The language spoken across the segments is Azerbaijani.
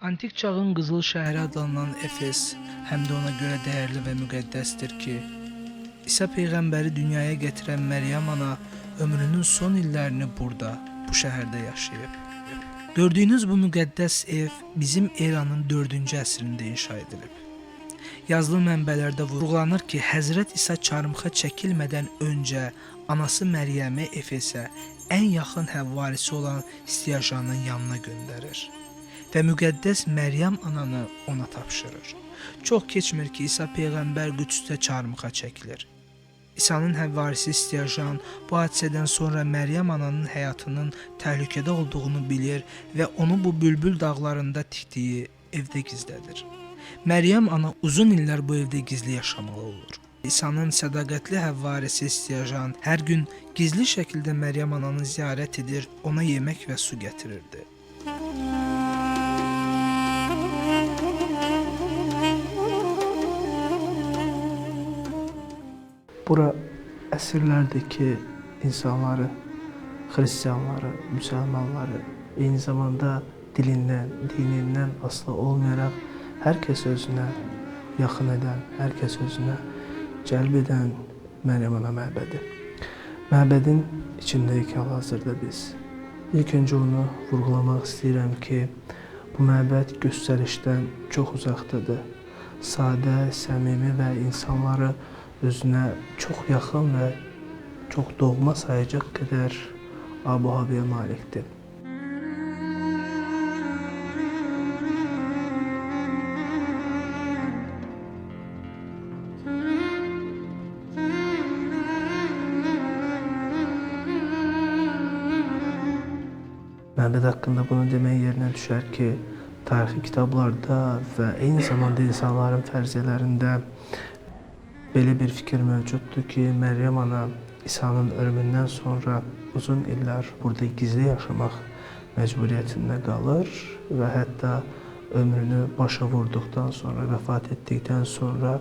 Antik çağın qızıl şəhəri adlanan Efes həm də ona görə dəyərli və müqəddəsdir ki, İsa peyğəmbəri dünyaya gətirən Məryəm ana ömrünün son illərini burada, bu şəhərdə yaşayıb. Gördüyünüz bu müqəddəs ev bizim eranın 4-cü əsrində inşa edilib. Yazılı mənbələrdə vurğulanır ki, Həzrət İsa çarmıxa çəkilmədən öncə anası Məryəmi Efesə ən yaxın həvvarisi olan Stiajanın yanına göndərir və müqəddəs Məryəm ananı ona tapşırır. Çox keçmir ki, İsa peyğəmbər Qüdsdə çarmıxa çəkilir. İsa'nın həvvarisi Stiajan bu hadisədən sonra Məryəm ananın həyatının təhlükədə olduğunu bilir və onu bu bülbül dağlarında tikdiyi evdə gizlədir. Məryəm ana uzun illər bu evdə gizli yaşamalı olur. İsa'nın sədaqətli həvvarisi Stiajan hər gün gizli şəkildə Məryəm ananı ziyarət edir, ona yemək və su gətirirdi. Bura əsrlərdəki insanları, xristianları, müsəlmanları, eyni zamanda dilindən, dinindən asılı olmayaraq hər kəs özünə yaxın edən, hər kəs özünə cəlb edən Məryəm ana məbədi. Məbədin içindəyik hal-hazırda biz. İlk öncə onu vurğulamaq istəyirəm ki, bu məbəd göstərişdən çox uzaqdadır. Sadə, səmimi və insanları özünə çox yaxın və çox doğma sayacaq qədər ab-havaya malikdir. Məbəd haqqında bunu demək yerinə düşər ki, tarixi kitablarda və eyni zamanda insanların fərziyyələrində belə bir fikir mövcuddur ki, Məryəm ana İsa'nın ölümündən sonra uzun illər burada gizli yaşamaq məcburiyyətində qalır və hətta ömrünü başa vurduqdan sonra, vəfat etdikdən sonra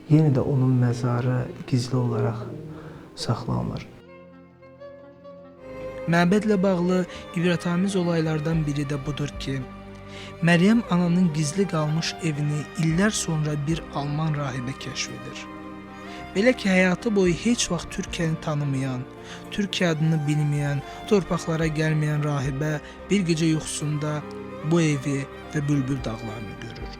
yenə də onun məzarı gizli olaraq saxlanılır. Məbədlə bağlı ibrətamiz olaylardan biri də budur ki, Məryəm ananın gizli qalmış evini illər sonra bir Alman rahibə kəşf edir. Belə ki, həyatı boyu heç vaxt Türkiyəni tanımayan, Türkiyə adını bilməyən, torpaqlara gəlməyən rahibə bir gecə yuxusunda bu evi və bülbül dağlarını görür.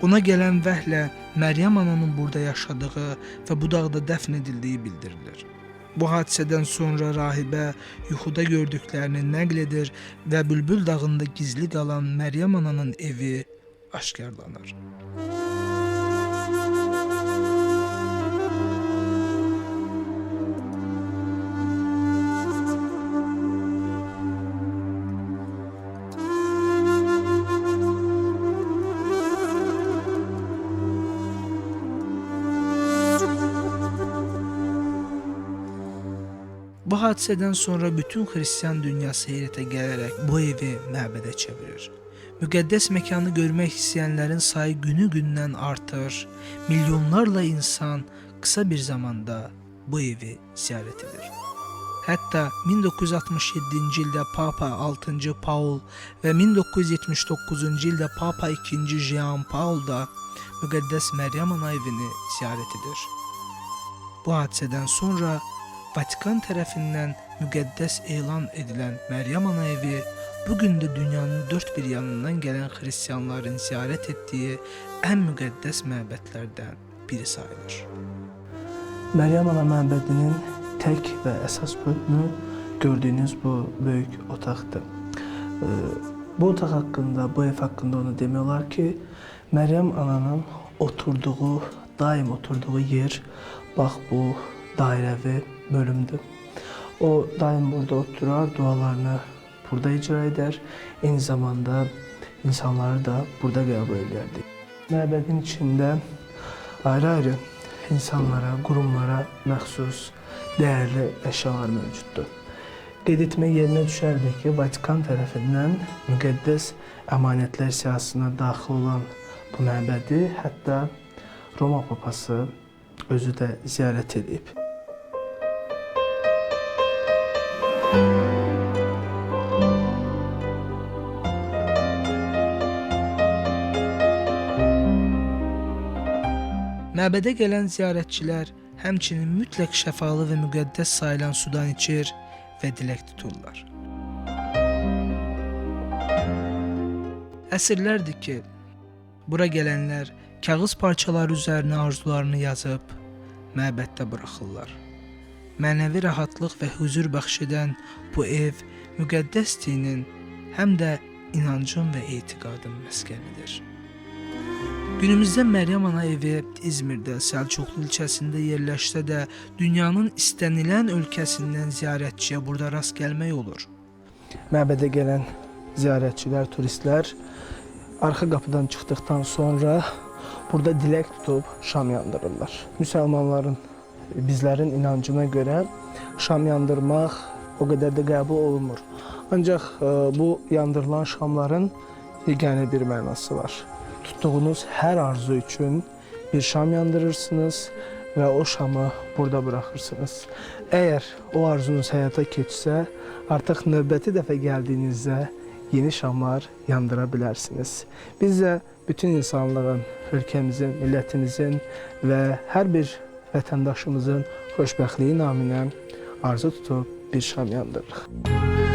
Ona gələn vəhlə Məryəm ananın burada yaşadığı və bu dağda dəfn edildiyi bildirilir. Bu hadisədən sonra rahibə yuxuda gördüklərini nəql edir və bülbül dağında gizli qalan Məryəm ananın evi aşkarlanır. Bu hadisədən sonra bütün xristian dünyası heyrətə gələrək bu evi məbədə çevirir. Müqəddəs məkanı görmək istəyənlərin sayı günü-gündən artır. Milyonlarla insan qısa bir zamanda bu evi ziyarət edir. Hətta 1967-ci ildə Papa 6-cı Paul və 1979-cu ildə Papa 2-ci Jean Paul da müqəddəs Məryəm ana evini ziyarət edir. Bu hadisədən sonra Vatikan tərəfindən müqəddəs elan edilən Məryəm ana evi bugün də dünyanın dörd bir yanından gələn xristianların ziyarət etdiyi ən müqəddəs məbədlərdən biri sayılır. Məryəm ana məbədinin tək və əsas bölümü gördüyünüz bu böyük otaqdır. Bu otaq haqqında, bu ev haqqında onu demək olar ki, Məryəm ananın daim oturduğu yer, bax bu dairəvi bölümdür. O daim burada oturar, dualarını burada icra edər, eyni zamanda insanları da burada qəbul edərdi. Məbədin içində ayrı-ayrı insanlara, qurumlara məxsus dəyərli əşyalar mövcuddur. Qeyd etmək yerinə düşərdi ki, Vatikan tərəfindən müqəddəs əmanətlər siyahısına daxil olan bu məbədi hətta Roma papası özü də ziyarət edib. Məbədə gələn ziyarətçilər həmçinin mütləq şəfalı və müqəddəs sayılan sudan içir və dilək tuturlar. Əsrlərdir ki, bura gələnlər kağız parçaları üzərinə arzularını yazıb məbəddə buraxırlar. Mənəvi rahatlıq və huzur bəxş edən bu ev müqəddəs dinin həm də inancın və etiqadın məskənidir. Günümüzdə Məryəm Ana evi İzmirdə, Səlcuqlu ilçəsində yerləşsə də, dünyanın istənilən ölkəsindən ziyarətçiyə burada rast gəlmək olur. Məbədə gələn ziyarətçilər, turistlər arxa qapıdan çıxdıqdan sonra burada dilək tutub şam yandırırlar. Müsəlmanların, bizlərin inancına görə şam yandırmaq o qədər də qəbul olunmur. Ancaq bu yandırılan şamların yeganə bir mənası var. Tutduğunuz hər arzu üçün bir şam yandırırsınız və o şamı burada buraxırsınız. Əgər o arzunuz həyata keçsə, artıq növbəti dəfə gəldiyinizdə yeni şamlar yandıra bilərsiniz. Biz də bütün insanlığın, ölkəmizin, millətimizin və hər bir vətəndaşımızın xoşbəxtliyi naminə arzu tutub bir şam yandırırıq.